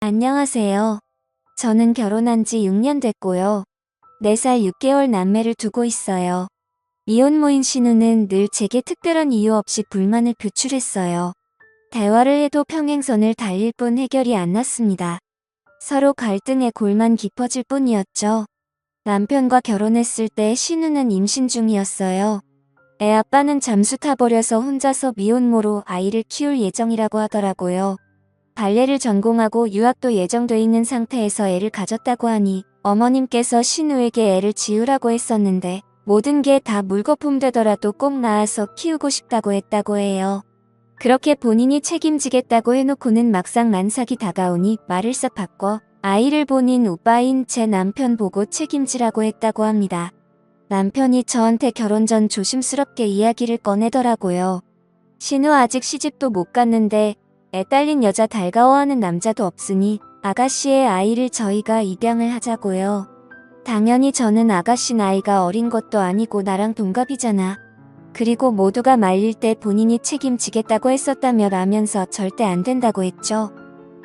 안녕하세요. 저는 결혼한 지 6년 됐고요. 4살 6개월 남매를 두고 있어요. 미혼모인 신우는 늘 제게 특별한 이유 없이 불만을 표출했어요. 대화를 해도 평행선을 달릴 뿐 해결이 안 났습니다. 서로 갈등에 골만 깊어질 뿐이었죠. 남편과 결혼했을 때 신우는 임신 중이었어요. 애 아빠는 잠수 타버려서 혼자서 미혼모로 아이를 키울 예정이라고 하더라고요. 발레를 전공하고 유학도 예정돼 있는 상태에서 애를 가졌다고 하니 어머님께서 신우에게 애를 지우라고 했었는데 모든 게 다 물거품 되더라도 꼭 낳아서 키우고 싶다고 했다고 해요. 그렇게 본인이 책임지겠다고 해놓고는 막상 난삭이 다가오니 말을 싹 바꿔 아이를 본인 오빠인 제 남편 보고 책임지라고 했다고 합니다. 남편이 저한테 결혼 전 조심스럽게 이야기를 꺼내더라고요. 신우 아직 시집도 못 갔는데 애 딸린 여자 달가워하는 남자도 없으니 아가씨의 아이를 저희가 입양을 하자고요. 당연히 저는 아가씨 나이가 어린 것도 아니고 나랑 동갑이잖아. 그리고 모두가 말릴 때 본인이 책임지겠다고 했었다며 라면서 절대 안 된다고 했죠.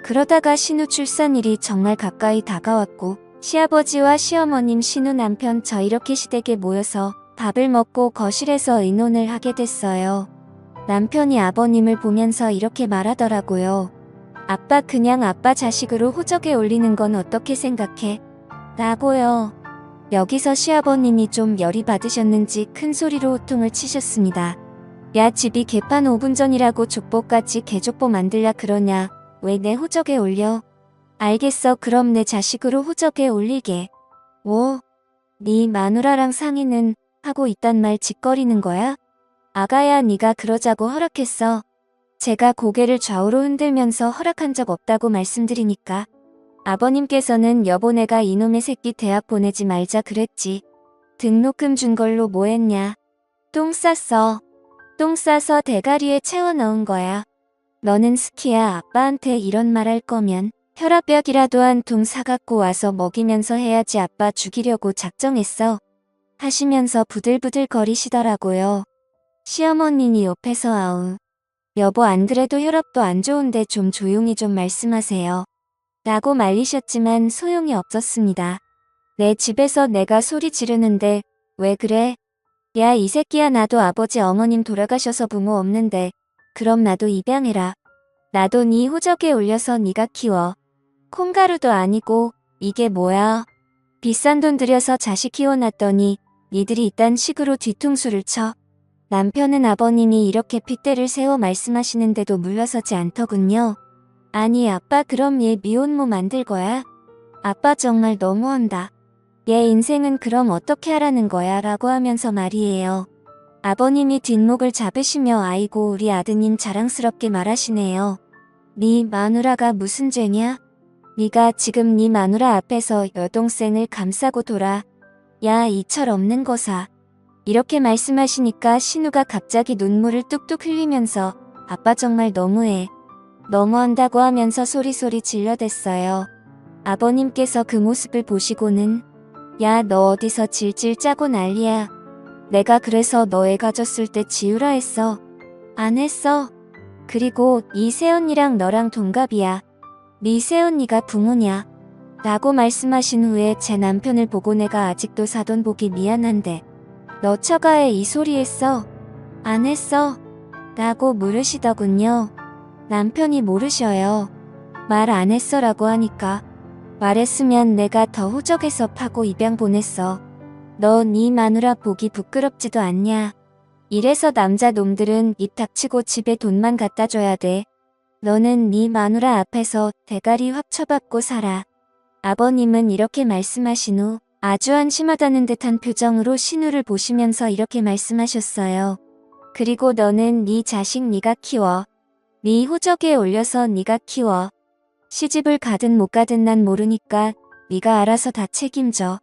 그러다가 신우 출산일이 정말 가까이 다가왔고 시아버지와 시어머님 신우 남편 저 이렇게 시댁에 모여서 밥을 먹고 거실에서 의논을 하게 됐어요. 남편이 아버님을 보면서 이렇게 말하더라고요. 아빠 그냥 아빠 자식으로 호적에 올리는 건 어떻게 생각해? 라고요. 여기서 시아버님이 좀 열이 받으셨는지 큰 소리로 호통을 치셨습니다. 야 집이 개판 5분 전이라고 족보까지 개족보 만들라 그러냐. 왜 내 호적에 올려? 알겠어 그럼 내 자식으로 호적에 올리게. 뭐? 네 마누라랑 상의는 하고 있단 말 짓거리는 거야? 아가야 네가 그러자고 허락했어. 제가 고개를 좌우로 흔들면서 허락한 적 없다고 말씀드리니까. 아버님께서는 여보네가 이놈의 새끼 대학 보내지 말자 그랬지. 등록금 준 걸로 뭐 했냐. 똥 쌌어. 똥 싸서 대가리에 채워 넣은 거야. 너는 스키야 아빠한테 이런 말 할 거면 혈압약이라도 한 통 사갖고 와서 먹이면서 해야지 아빠 죽이려고 작정했어. 하시면서 부들부들 거리시더라고요. 시어머니니 옆에서 아우. 여보 안 그래도 혈압도 안 좋은데 좀 조용히 좀 말씀하세요. 라고 말리셨지만 소용이 없었습니다. 내 집에서 내가 소리 지르는데 왜 그래? 야 이 새끼야 나도 아버지 어머님 돌아가셔서 부모 없는데 그럼 나도 입양해라. 나도 네 호적에 올려서 네가 키워. 콩가루도 아니고 이게 뭐야? 비싼 돈 들여서 자식 키워놨더니 니들이 이딴 식으로 뒤통수를 쳐. 남편은 아버님이 이렇게 핏대를 세워 말씀하시는데도 물러서지 않더군요. 아니 아빠 그럼 얘 미혼모 만들 거야? 아빠 정말 너무한다. 얘 인생은 그럼 어떻게 하라는 거야? 라고 하면서 말이에요. 아버님이 뒷목을 잡으시며 아이고 우리 아드님 자랑스럽게 말하시네요. 네 마누라가 무슨 죄냐? 네가 지금 네 마누라 앞에서 여동생을 감싸고 돌아. 야 이 철 없는 거사. 이렇게 말씀하시니까 신우가 갑자기 눈물을 뚝뚝 흘리면서 아빠 정말 너무해. 너무한다고 하면서 소리소리 질러댔어요. 아버님께서 그 모습을 보시고는 야 너 어디서 질질 짜고 난리야. 내가 그래서 너 애 가졌을 때 지우라 했어. 안 했어. 그리고 이 새언니랑 너랑 동갑이야. 네 새언니가 부모냐. 라고 말씀하신 후에 제 남편을 보고 내가 아직도 사돈 보기 미안한데 너 처가에 이 소리 했어? 안 했어? 라고 물으시더군요. 남편이 모르셔요. 말 안 했어 라고 하니까 말했으면 내가 더 호적에서 파고 입양 보냈어. 너 네 마누라 보기 부끄럽지도 않냐. 이래서 남자 놈들은 입 닥치고 집에 돈만 갖다 줘야 돼. 너는 네 마누라 앞에서 대가리 확 쳐박고 살아. 아버님은 이렇게 말씀하신 후 아주 한심하다는 듯한 표정으로 신우를 보시면서 이렇게 말씀하셨어요. 그리고 너는 네 자식 네가 키워. 네 호적에 올려서 네가 키워. 시집을 가든 못 가든 난 모르니까 네가 알아서 다 책임져.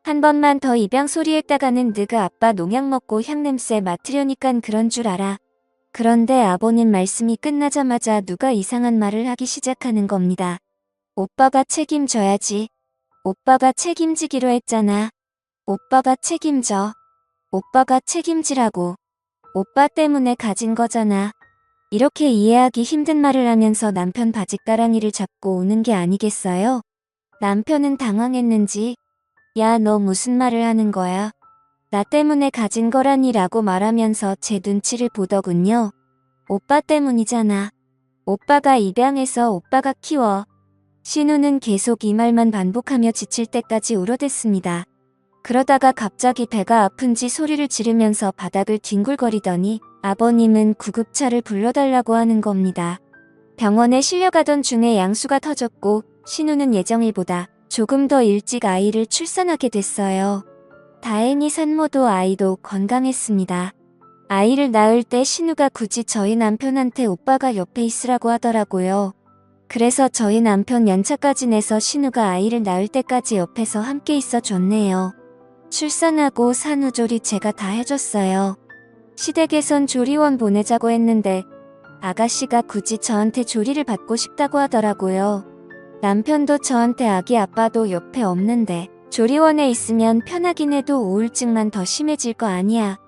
한 번만 더 입양 소리 했다가는 너가 아빠 농약 먹고 향냄새 맡으려니깐 그런 줄 알아. 그런데 아버님 말씀이 끝나자마자 누가 이상한 말을 하기 시작하는 겁니다. 오빠가 책임져야지. 오빠가 책임지기로 했잖아. 오빠가 책임져. 오빠가 책임지라고. 오빠 때문에 가진 거잖아. 이렇게 이해하기 힘든 말을 하면서 남편 바짓가랑이를 잡고 우는 게 아니겠어요? 남편은 당황했는지 야, 너 무슨 말을 하는 거야? 나 때문에 가진 거라니 라고 말하면서 제 눈치를 보더군요. 오빠 때문이잖아. 오빠가 입양해서 오빠가 키워. 신우는 계속 이 말만 반복하며 지칠 때까지 울어댔습니다. 그러다가 갑자기 배가 아픈지 소리를 지르면서 바닥을 뒹굴거리더니 아버님은 구급차를 불러달라고 하는 겁니다. 병원에 실려가던 중에 양수가 터졌고 신우는 예정일보다 조금 더 일찍 아이를 출산하게 됐어요. 다행히 산모도 아이도 건강했습니다. 아이를 낳을 때 신우가 굳이 저희 남편한테 오빠가 옆에 있으라고 하더라고요. 그래서 저희 남편 연차까지 내서 신우가 아이를 낳을 때까지 옆에서 함께 있어 줬네요. 출산하고 산후조리 제가 다 해줬어요. 시댁에선 조리원 보내자고 했는데 아가씨가 굳이 저한테 조리를 받고 싶다고 하더라고요. 남편도 저한테 아기 아빠도 옆에 없는데 조리원에 있으면 편하긴 해도 우울증만 더 심해질 거 아니야.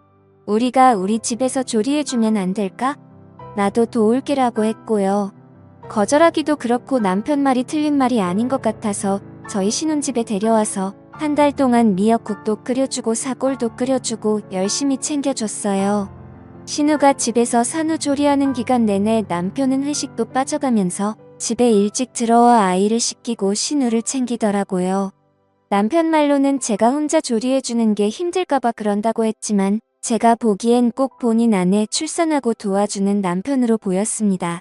우리가 우리 집에서 조리해주면 안 될까? 나도 도울게라고 했고요. 거절하기도 그렇고 남편 말이 틀린 말이 아닌 것 같아서 저희 신혼집에 데려와서 한 달 동안 미역국도 끓여주고 사골도 끓여주고 열심히 챙겨줬어요. 신우가 집에서 산후조리하는 기간 내내 남편은 회식도 빠져가면서 집에 일찍 들어와 아이를 씻기고 신우를 챙기더라고요. 남편 말로는 제가 혼자 조리해주는 게 힘들까봐 그런다고 했지만 제가 보기엔 꼭 본인 아내 출산하고 도와주는 남편으로 보였습니다.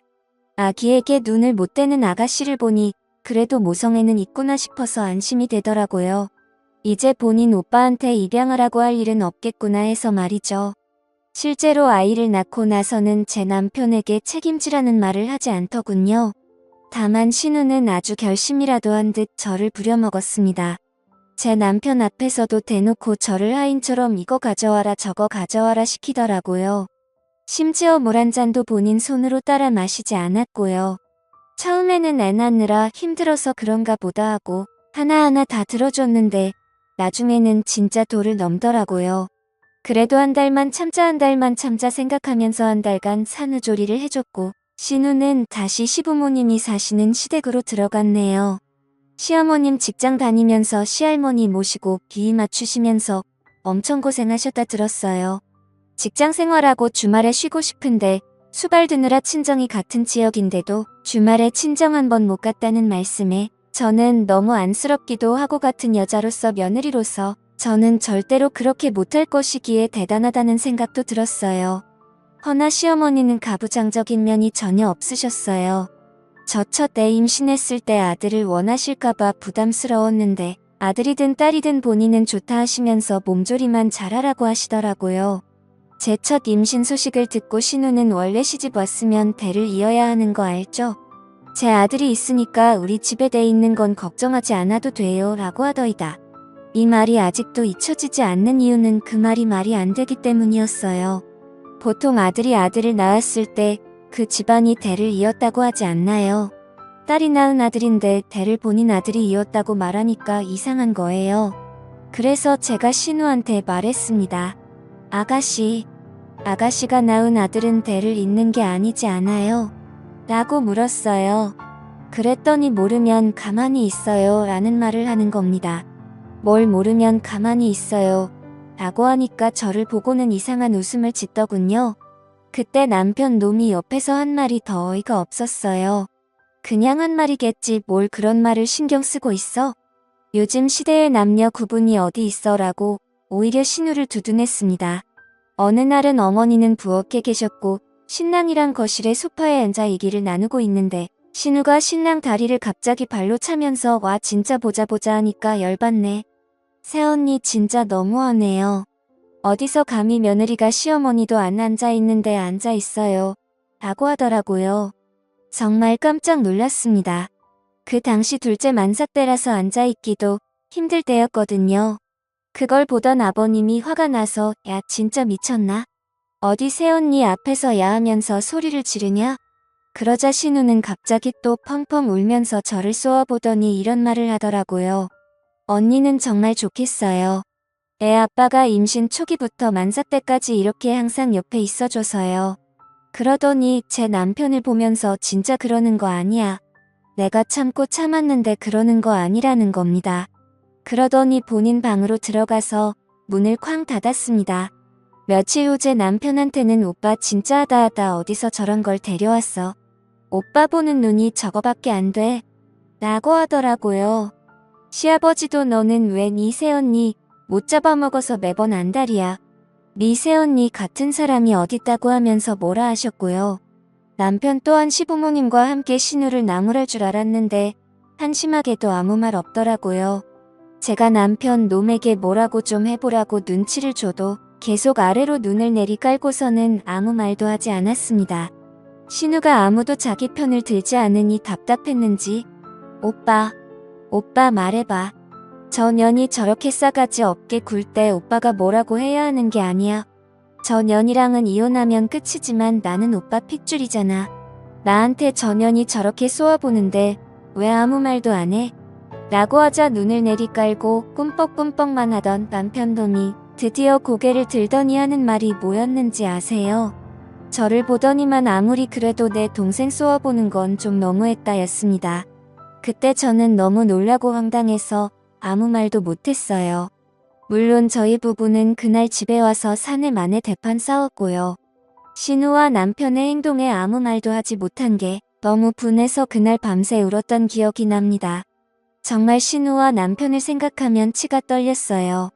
아기에게 눈을 못 떼는 아가씨를 보니 그래도 모성애는 있구나 싶어서 안심이 되더라고요. 이제 본인 오빠한테 입양하라고 할 일은 없겠구나 해서 말이죠. 실제로 아이를 낳고 나서는 제 남편에게 책임지라는 말을 하지 않더군요. 다만 신우는 아주 결심이라도 한 듯 저를 부려먹었습니다. 제 남편 앞에서도 대놓고 저를 하인처럼 이거 가져와라 저거 가져와라 시키더라고요. 심지어 물 한 잔도 본인 손으로 따라 마시지 않았고요. 처음에는 애 낳느라 힘들어서 그런가 보다 하고 하나하나 다 들어줬는데 나중에는 진짜 도를 넘더라고요. 그래도 한 달만 참자 생각하면서 한 달간 산후조리를 해줬고 신우는 다시 시부모님이 사시는 시댁으로 들어갔네요. 시어머님 직장 다니면서 시할머니 모시고 비위 맞추시면서 엄청 고생하셨다 들었어요. 직장 생활하고 주말에 쉬고 싶은데 수발 드느라 친정이 같은 지역인데도 주말에 친정 한 번 못 갔다는 말씀에 저는 너무 안쓰럽기도 하고 같은 여자로서 며느리로서 저는 절대로 그렇게 못할 것이기에 대단하다는 생각도 들었어요. 허나 시어머니는 가부장적인 면이 전혀 없으셨어요. 저 첫 애 임신했을 때 아들을 원하실까봐 부담스러웠는데 아들이든 딸이든 본인은 좋다 하시면서 몸조리만 잘하라고 하시더라고요. 제 첫 임신 소식을 듣고 신우는 원래 시집 왔으면 대를 이어야 하는 거 알죠? 제 아들이 있으니까 우리 집에 대 있는 건 걱정하지 않아도 돼요 라고 하더이다. 이 말이 아직도 잊혀지지 않는 이유는 그 말이 안 되기 때문이었어요. 보통 아들을 낳았을 때 그 집안이 대를 이었다고 하지 않나요? 딸이 낳은 아들인데 대를 본인 아들이 이었다고 말하니까 이상한 거예요. 그래서 제가 신우한테 말했습니다. 아가씨가 낳은 아들은 대를 잇는 게 아니지 않아요? 라고 물었어요. 그랬더니 모르면 가만히 있어요 라는 말을 하는 겁니다. 뭘 모르면 가만히 있어요 라고 하니까 저를 보고는 이상한 웃음을 짓더군요. 그때 남편 놈이 옆에서 한 말이 더 어이가 없었어요. 그냥 한 말이겠지 뭘 그런 말을 신경 쓰고 있어? 요즘 시대의 남녀 구분이 어디 있어 라고 오히려 신우를 두둔했습니다. 어느 날은 어머니는 부엌에 계셨고 신랑이랑 거실에 소파에 앉아 얘기를 나누고 있는데 신우가 신랑 다리를 갑자기 발로 차면서 와 진짜 보자 하니까 열받네. 새언니 진짜 너무하네요. 어디서 감히 며느리가 시어머니도 안 앉아있는데 앉아있어요. 라고 하더라고요. 정말 깜짝 놀랐습니다. 그 당시 둘째 만삭 때라서 앉아있기도 힘들 때였거든요. 그걸 보던 아버님이 화가 나서 야 진짜 미쳤나? 어디 새언니 앞에서 야하면서 소리를 지르냐? 그러자 신우는 갑자기 또 펑펑 울면서 저를 쏘아보더니 이런 말을 하더라고요. 언니는 정말 좋겠어요. 애 아빠가 임신 초기부터 만삭 때까지 이렇게 항상 옆에 있어줘서요. 그러더니 제 남편을 보면서 진짜 그러는 거 아니야. 내가 참고 참았는데 그러는 거 아니라는 겁니다. 그러더니 본인 방으로 들어가서 문을 쾅 닫았습니다. 며칠 후 제 남편한테는 오빠 진짜 하다하다 어디서 저런 걸 데려왔어. 오빠 보는 눈이 저거밖에 안 돼. 라고 하더라고요. 시아버지도 너는 왜 네 새언니 못 잡아먹어서 매번 안달이야. 네 새언니 같은 사람이 어딨다고 하면서 뭐라 하셨고요. 남편 또한 시부모님과 함께 신우를 나무랄 줄 알았는데 한심하게도 아무 말 없더라고요. 제가 남편 놈에게 뭐라고 좀 해보라고 눈치를 줘도 계속 아래로 눈을 내리 깔고서는 아무 말도 하지 않았습니다. 신우가 아무도 자기 편을 들지 않으니 답답했는지 오빠 말해봐. 저 년이 저렇게 싸가지 없게 굴 때 오빠가 뭐라고 해야 하는 게 아니야. 저 년이랑은 이혼하면 끝이지만 나는 오빠 핏줄이잖아. 나한테 저 년이 저렇게 쏘아보는데 왜 아무 말도 안 해? 라고 하자 눈을 내리깔고 꿈뻑꿈뻑만 하던 남편놈이 드디어 고개를 들더니 하는 말이 뭐였는지 아세요? 저를 보더니만 아무리 그래도 내 동생 쏘아보는 건 좀 너무했다 였습니다. 그때 저는 너무 놀라고 황당해서 아무 말도 못했어요. 물론 저희 부부는 그날 집에 와서 사내 만에 대판 싸웠고요. 신우와 남편의 행동에 아무 말도 하지 못한 게 너무 분해서 그날 밤새 울었던 기억이 납니다. 정말 신우와 남편을 생각하면 치가 떨렸어요.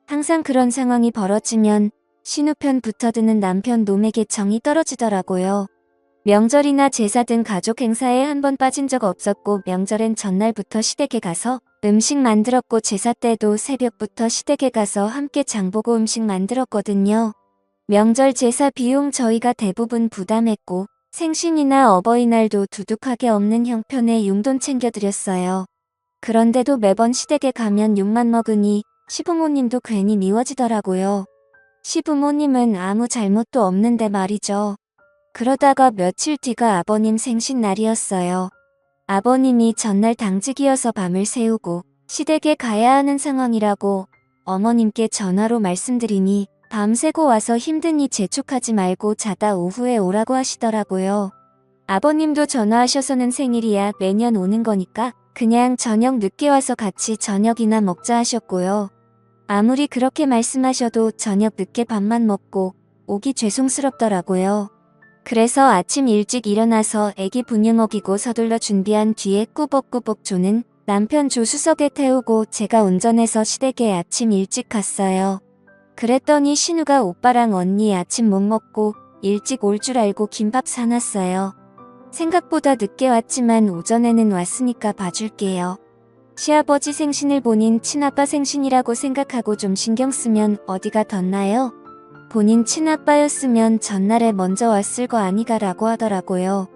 항상 그런 상황이 벌어지면 신우 편 붙어드는 남편 놈에게 정이 떨어지더라고요. 명절이나 제사 등 가족 행사에 한 번 빠진 적 없었고 명절엔 전날부터 시댁에 가서 음식 만들었고 제사 때도 새벽부터 시댁에 가서 함께 장보고 음식 만들었거든요. 명절 제사 비용 저희가 대부분 부담했고 생신이나 어버이날도 두둑하게 없는 형편에 용돈 챙겨드렸어요. 그런데도 매번 시댁에 가면 욕만 먹으니 시부모님도 괜히 미워지더라고요. 시부모님은 아무 잘못도 없는데 말이죠. 그러다가 며칠 뒤가 아버님 생신날이었어요. 아버님이 전날 당직이어서 밤을 새우고 시댁에 가야 하는 상황이라고 어머님께 전화로 말씀드리니 밤새고 와서 힘드니 재촉하지 말고 자다 오후에 오라고 하시더라고요. 아버님도 전화하셔서는 생일이야 매년 오는 거니까 그냥 저녁 늦게 와서 같이 저녁이나 먹자 하셨고요. 아무리 그렇게 말씀하셔도 저녁 늦게 밥만 먹고 오기 죄송스럽더라고요. 그래서 아침 일찍 일어나서 애기 분유 먹이고 서둘러 준비한 뒤에 꾸벅꾸벅 조는 남편 조수석에 태우고 제가 운전해서 시댁에 아침 일찍 갔어요. 그랬더니 신우가 오빠랑 언니 아침 못 먹고 일찍 올 줄 알고 김밥 사놨어요. 생각보다 늦게 왔지만 오전에는 왔으니까 봐줄게요. 시아버지 생신을 본인 친아빠 생신이라고 생각하고 좀 신경 쓰면 어디가 덧나요? 본인 친아빠였으면 전날에 먼저 왔을 거 아니가라고 하더라고요.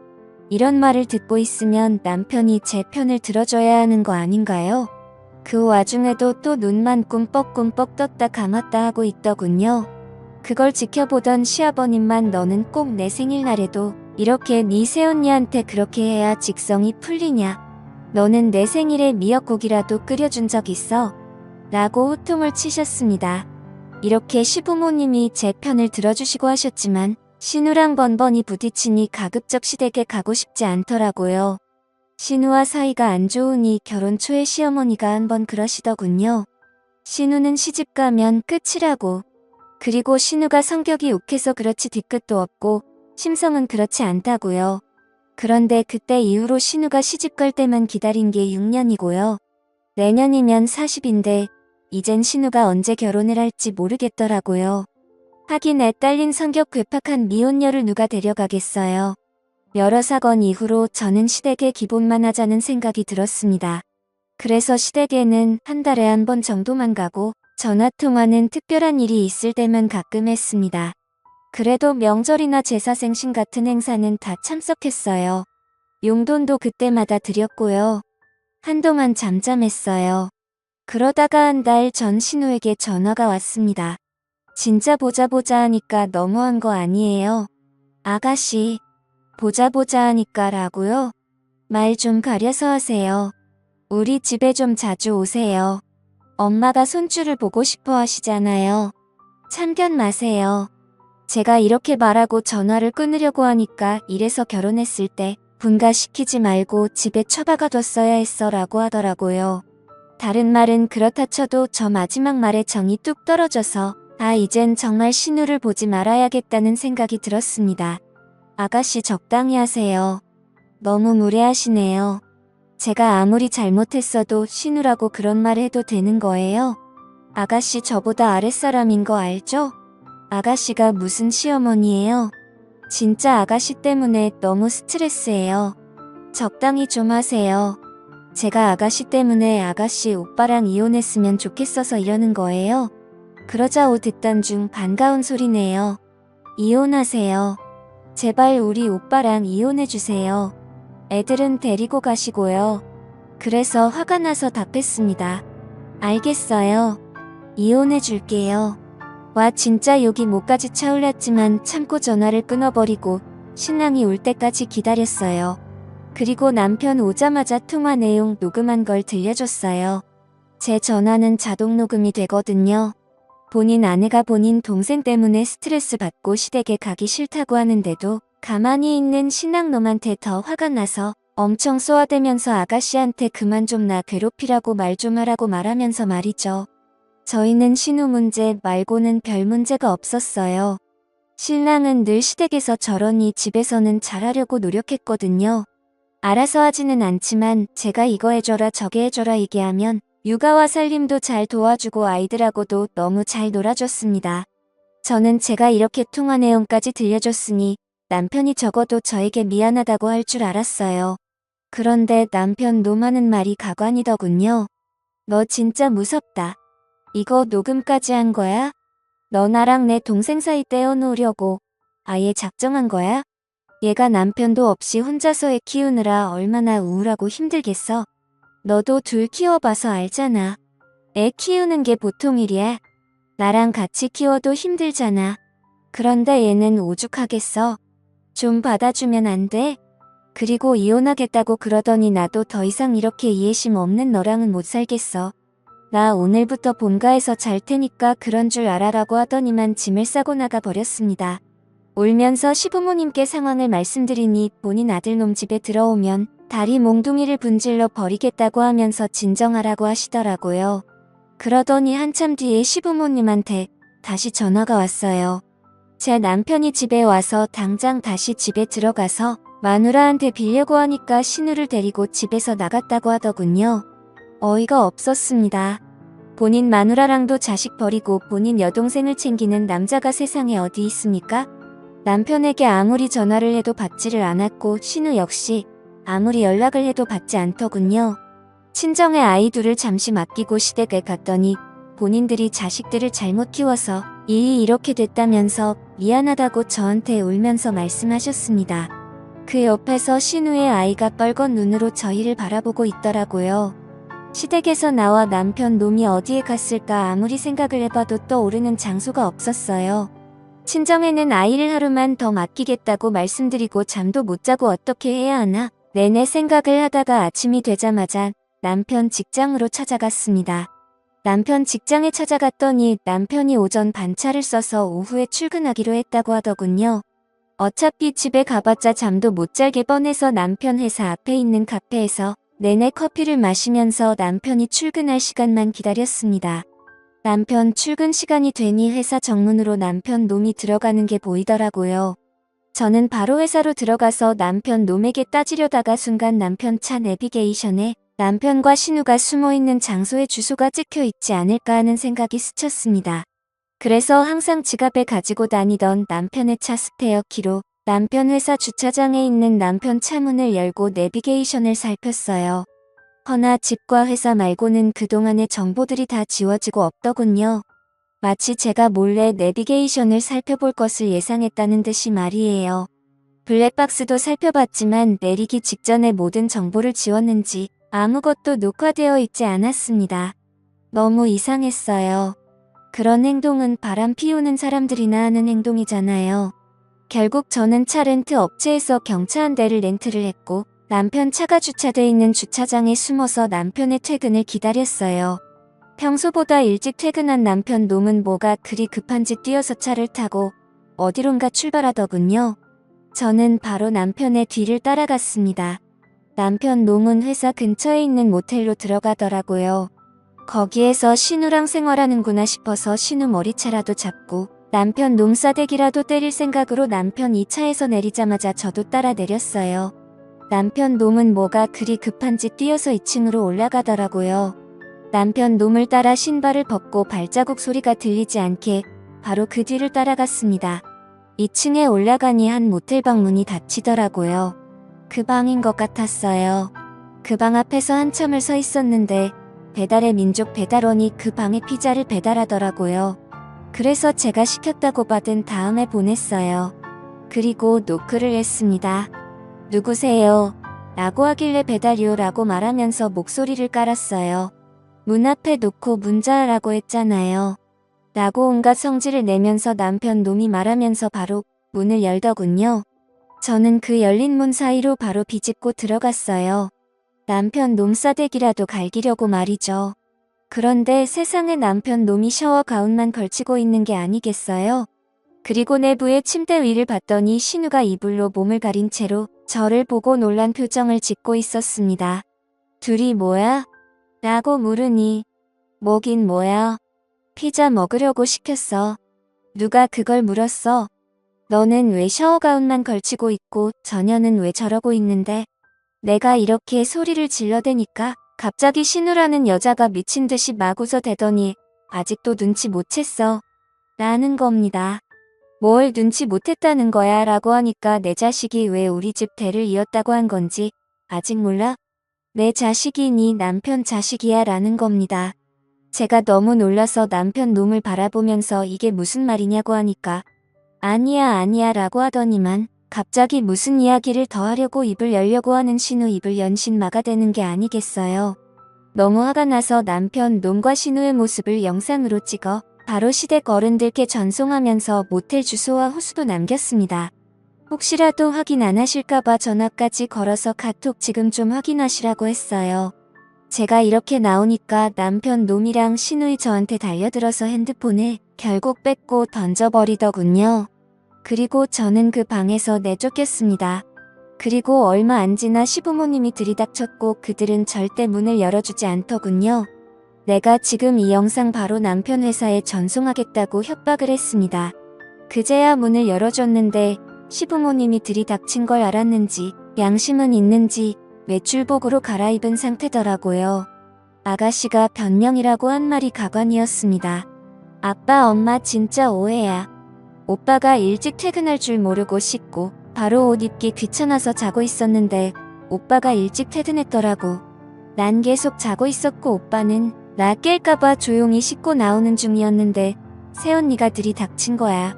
이런 말을 듣고 있으면 남편이 제 편을 들어줘야 하는 거 아닌가요? 그 와중에도 또 눈만 꿈뻑꿈뻑 떴다 감았다 하고 있더군요. 그걸 지켜보던 시아버님만 너는 꼭 내 생일날에도 이렇게 네 새언니한테 그렇게 해야 직성이 풀리냐? 너는 내 생일에 미역국이라도 끓여준 적 있어? 라고 호통을 치셨습니다. 이렇게 시부모님이 제 편을 들어주시고 하셨지만 신우랑 번번이 부딪히니 가급적 시댁에 가고 싶지 않더라고요. 신우와 사이가 안 좋으니 결혼 초에 시어머니가 한번 그러시더군요. 신우는 시집 가면 끝이라고. 그리고 신우가 성격이 욱해서 그렇지 뒤끝도 없고 심성은 그렇지 않다고요. 그런데 그때 이후로 신우가 시집 갈 때만 기다린 게 6년이고요. 내년이면 40인데 이젠 신우가 언제 결혼을 할지 모르겠더라고요. 하긴 애 딸린 성격 괴팍한 미혼녀를 누가 데려가겠어요. 여러 사건 이후로 저는 시댁에 기본만 하자는 생각이 들었습니다. 그래서 시댁에는 한 달에 한 번 정도만 가고 전화통화는 특별한 일이 있을 때만 가끔 했습니다. 그래도 명절이나 제사 생신 같은 행사는 다 참석했어요. 용돈도 그때마다 드렸고요. 한동안 잠잠했어요. 그러다가 한 달 전 신우에게 전화가 왔습니다. 진짜 보자 하니까 너무한 거 아니에요? 아가씨, 보자 하니까 라고요? 말 좀 가려서 하세요. 우리 집에 좀 자주 오세요. 엄마가 손주를 보고 싶어 하시잖아요. 참견 마세요. 제가 이렇게 말하고 전화를 끊으려고 하니까 이래서 결혼했을 때 분가시키지 말고 집에 처박아뒀어야 했어 라고 하더라고요. 다른 말은 그렇다 쳐도 저 마지막 말에 정이 뚝 떨어져서 이젠 정말 신우를 보지 말아야겠다는 생각이 들었습니다. 아가씨 적당히 하세요. 너무 무례하시네요. 제가 아무리 잘못했어도 신우라고 그런 말 해도 되는 거예요? 아가씨 저보다 아랫사람인 거 알죠? 아가씨가 무슨 시어머니예요? 진짜 아가씨 때문에 너무 스트레스예요. 적당히 좀 하세요. 제가 아가씨 때문에 아가씨 오빠랑 이혼했으면 좋겠어서 이러는 거예요? 그러자 듣던 중 반가운 소리네요. 이혼하세요. 제발 우리 오빠랑 이혼해주세요. 애들은 데리고 가시고요. 그래서 화가 나서 답했습니다. 알겠어요. 이혼해줄게요. 와 진짜 욕이 목까지 차올랐지만 참고 전화를 끊어버리고 신랑이 올 때까지 기다렸어요. 그리고 남편 오자마자 통화 내용 녹음한 걸 들려줬어요. 제 전화는 자동 녹음이 되거든요. 본인 아내가 본인 동생 때문에 스트레스 받고 시댁에 가기 싫다고 하는데도 가만히 있는 신랑놈한테 더 화가 나서 엄청 쏘아대면서 아가씨한테 그만 좀 나 괴롭히라고 말 좀 하라고 말하면서 말이죠. 저희는 신우 문제 말고는 별 문제가 없었어요. 신랑은 늘 시댁에서 저러니 집에서는 잘하려고 노력했거든요. 알아서 하지는 않지만 제가 이거 해줘라 저게 해줘라 얘기하면 육아와 살림도 잘 도와주고 아이들하고도 너무 잘 놀아줬습니다. 저는 제가 이렇게 통화 내용까지 들려줬으니 남편이 적어도 저에게 미안하다고 할 줄 알았어요. 그런데 남편 놈하는 말이 가관이더군요. 너 진짜 무섭다. 이거 녹음까지 한 거야? 너 나랑 내 동생 사이 떼어놓으려고 아예 작정한 거야? 얘가 남편도 없이 혼자서 애 키우느라 얼마나 우울하고 힘들겠어. 너도 둘 키워봐서 알잖아. 애 키우는 게 보통 일이야. 나랑 같이 키워도 힘들잖아. 그런데 얘는 오죽하겠어. 좀 받아주면 안 돼? 그리고 이혼하겠다고 그러더니 나도 더 이상 이렇게 이해심 없는 너랑은 못 살겠어. 나 오늘부터 본가에서 잘 테니까 그런 줄 알아라고 하더니만 짐을 싸고 나가 버렸습니다. 울면서 시부모님께 상황을 말씀드리니 본인 아들놈 집에 들어오면 다리 몽둥이를 분질러 버리겠다고 하면서 진정하라고 하시더라고요. 그러더니 한참 뒤에 시부모님한테 다시 전화가 왔어요. 제 남편이 집에 와서 당장 다시 집에 들어가서 마누라한테 빌려고 하니까 신우를 데리고 집에서 나갔다고 하더군요. 어이가 없었습니다. 본인 마누라랑도 자식 버리고 본인 여동생을 챙기는 남자가 세상에 어디 있습니까? 남편에게 아무리 전화를 해도 받지를 않았고 신우 역시 아무리 연락을 해도 받지 않더군요. 친정의 아이 둘을 잠시 맡기고 시댁에 갔더니 본인들이 자식들을 잘못 키워서 일이 이렇게 됐다면서 미안하다고 저한테 울면서 말씀하셨습니다. 그 옆에서 신우의 아이가 빨간 눈으로 저희를 바라보고 있더라고요. 시댁에서 나와 남편 놈이 어디에 갔을까 아무리 생각을 해봐도 떠오르는 장소가 없었어요. 친정에는 아이를 하루만 더 맡기겠다고 말씀드리고 잠도 못 자고 어떻게 해야 하나 내내 생각을 하다가 아침이 되자마자 남편 직장으로 찾아갔습니다. 남편 직장에 찾아갔더니 남편이 오전 반차를 써서 오후에 출근하기로 했다고 하더군요. 어차피 집에 가봤자 잠도 못 자게 뻔해서 남편 회사 앞에 있는 카페에서 내내 커피를 마시면서 남편이 출근할 시간만 기다렸습니다. 남편 출근 시간이 되니 회사 정문으로 남편 놈이 들어가는 게 보이더라고요. 저는 바로 회사로 들어가서 남편 놈에게 따지려다가 순간 남편 차 내비게이션에 남편과 신우가 숨어있는 장소의 주소가 찍혀 있지 않을까 하는 생각이 스쳤습니다. 그래서 항상 지갑에 가지고 다니던 남편의 차 스페어 키로 남편 회사 주차장에 있는 남편 차문을 열고 내비게이션을 살폈어요. 허나 집과 회사 말고는 그동안의 정보들이 다 지워지고 없더군요. 마치 제가 몰래 내비게이션을 살펴볼 것을 예상했다는 듯이 말이에요. 블랙박스도 살펴봤지만 내리기 직전에 모든 정보를 지웠는지 아무것도 녹화되어 있지 않았습니다. 너무 이상했어요. 그런 행동은 바람 피우는 사람들이나 하는 행동이잖아요. 결국 저는 차 렌트 업체에서 경차 한 대를 렌트를 했고 남편 차가 주차돼 있는 주차장에 숨어서 남편의 퇴근을 기다렸어요. 평소보다 일찍 퇴근한 남편 놈은 뭐가 그리 급한지 뛰어서 차를 타고 어디론가 출발하더군요. 저는 바로 남편의 뒤를 따라갔습니다. 남편 놈은 회사 근처에 있는 모텔로 들어가더라고요. 거기에서 신우랑 생활하는구나 싶어서 신우 머리채라도 잡고 남편 놈 싸대기라도 때릴 생각으로 남편이 차에서 내리자마자 저도 따라 내렸어요. 남편 놈은 뭐가 그리 급한지 뛰어서 2층으로 올라가더라고요. 남편 놈을 따라 신발을 벗고 발자국 소리가 들리지 않게 바로 그 뒤를 따라갔습니다. 2층에 올라가니 한 모텔방 문이 닫히더라고요. 그 방인 것 같았어요. 그 방 앞에서 한참을 서 있었는데 배달의 민족 배달원이 그 방에 피자를 배달하더라고요. 그래서 제가 시켰다고 받은 다음에 보냈어요. 그리고 노크를 했습니다. 누구세요? 라고 하길래 배달이요 라고 말하면서 목소리를 깔았어요. 문 앞에 놓고 문자라고 했잖아요. 라고 온갖 성질을 내면서 남편 놈이 말하면서 바로 문을 열더군요. 저는 그 열린 문 사이로 바로 비집고 들어갔어요. 남편 놈 싸대기라도 갈기려고 말이죠. 그런데 세상에 남편 놈이 샤워 가운만 걸치고 있는 게 아니겠어요? 그리고 내부의 침대 위를 봤더니 신우가 이불로 몸을 가린 채로 저를 보고 놀란 표정을 짓고 있었습니다. 둘이 뭐야? 라고 물으니 뭐긴 뭐야? 피자 먹으려고 시켰어. 누가 그걸 물었어? 너는 왜 샤워 가운만 걸치고 있고 저녀는 왜 저러고 있는데? 내가 이렇게 소리를 질러대니까 갑자기 신우라는 여자가 미친 듯이 막 웃어대더니 아직도 눈치 못 챘어. 라는 겁니다. 뭘 눈치 못했다는 거야 라고 하니까 내 자식이 왜 우리 집 대를 이었다고 한 건지 아직 몰라? 내 자식이니 남편 자식이야 라는 겁니다. 제가 너무 놀라서 남편 놈을 바라보면서 이게 무슨 말이냐고 하니까 아니야 라고 하더니만 갑자기 무슨 이야기를 더 하려고 입을 열려고 하는 신우 입을 연신 막아대는 게 아니겠어요. 너무 화가 나서 남편 놈과 신우의 모습을 영상으로 찍어 바로 시댁 어른들께 전송하면서 모텔 주소와 호수도 남겼습니다. 혹시라도 확인 안 하실까봐 전화까지 걸어서 카톡 지금 좀 확인하시라고 했어요. 제가 이렇게 나오니까 남편 놈이랑 신우이 저한테 달려들어서 핸드폰을 결국 뺏고 던져버리더군요. 그리고 저는 그 방에서 내쫓겼습니다. 그리고 얼마 안 지나 시부모님이 들이닥쳤고 그들은 절대 문을 열어주지 않더군요. 내가 지금 이 영상 바로 남편 회사에 전송하겠다고 협박을 했습니다. 그제야 문을 열어줬는데 시부모님이 들이닥친 걸 알았는지 양심은 있는지 외출복으로 갈아입은 상태더라고요. 아가씨가 변명이라고 한 말이 가관이었습니다. 아빠 엄마 진짜 오해야. 오빠가 일찍 퇴근할 줄 모르고 씻고 바로 옷 입기 귀찮아서 자고 있었는데 오빠가 일찍 퇴근했더라고. 난 계속 자고 있었고 오빠는 나 깰까봐 조용히 씻고 나오는 중이었는데 새언니가 들이닥친 거야.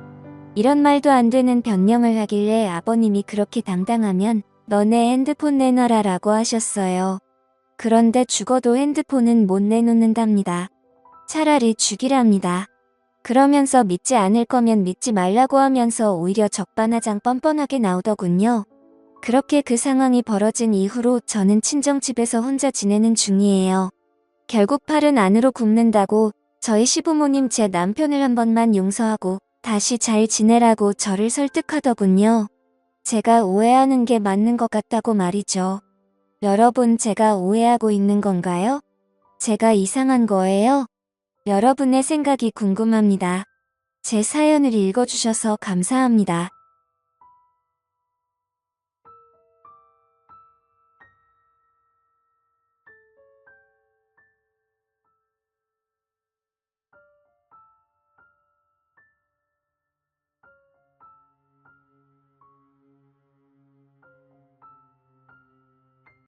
이런 말도 안 되는 변명을 하길래 아버님이 그렇게 당당하면 너네 핸드폰 내놔라 라고 하셨어요. 그런데 죽어도 핸드폰은 못 내놓는답니다. 차라리 죽이랍니다. 그러면서 믿지 않을 거면 믿지 말라고 하면서 오히려 적반하장 뻔뻔하게 나오더군요. 그렇게 그 상황이 벌어진 이후로 저는 친정집에서 혼자 지내는 중이에요. 결국 팔은 안으로 굽는다고 저희 시부모님 제 남편을 한 번만 용서하고 다시 잘 지내라고 저를 설득하더군요. 제가 오해하는 게 맞는 것 같다고 말이죠. 여러분 제가 오해하고 있는 건가요? 제가 이상한 거예요? 여러분의 생각이 궁금합니다. 제 사연을 읽어주셔서 감사합니다.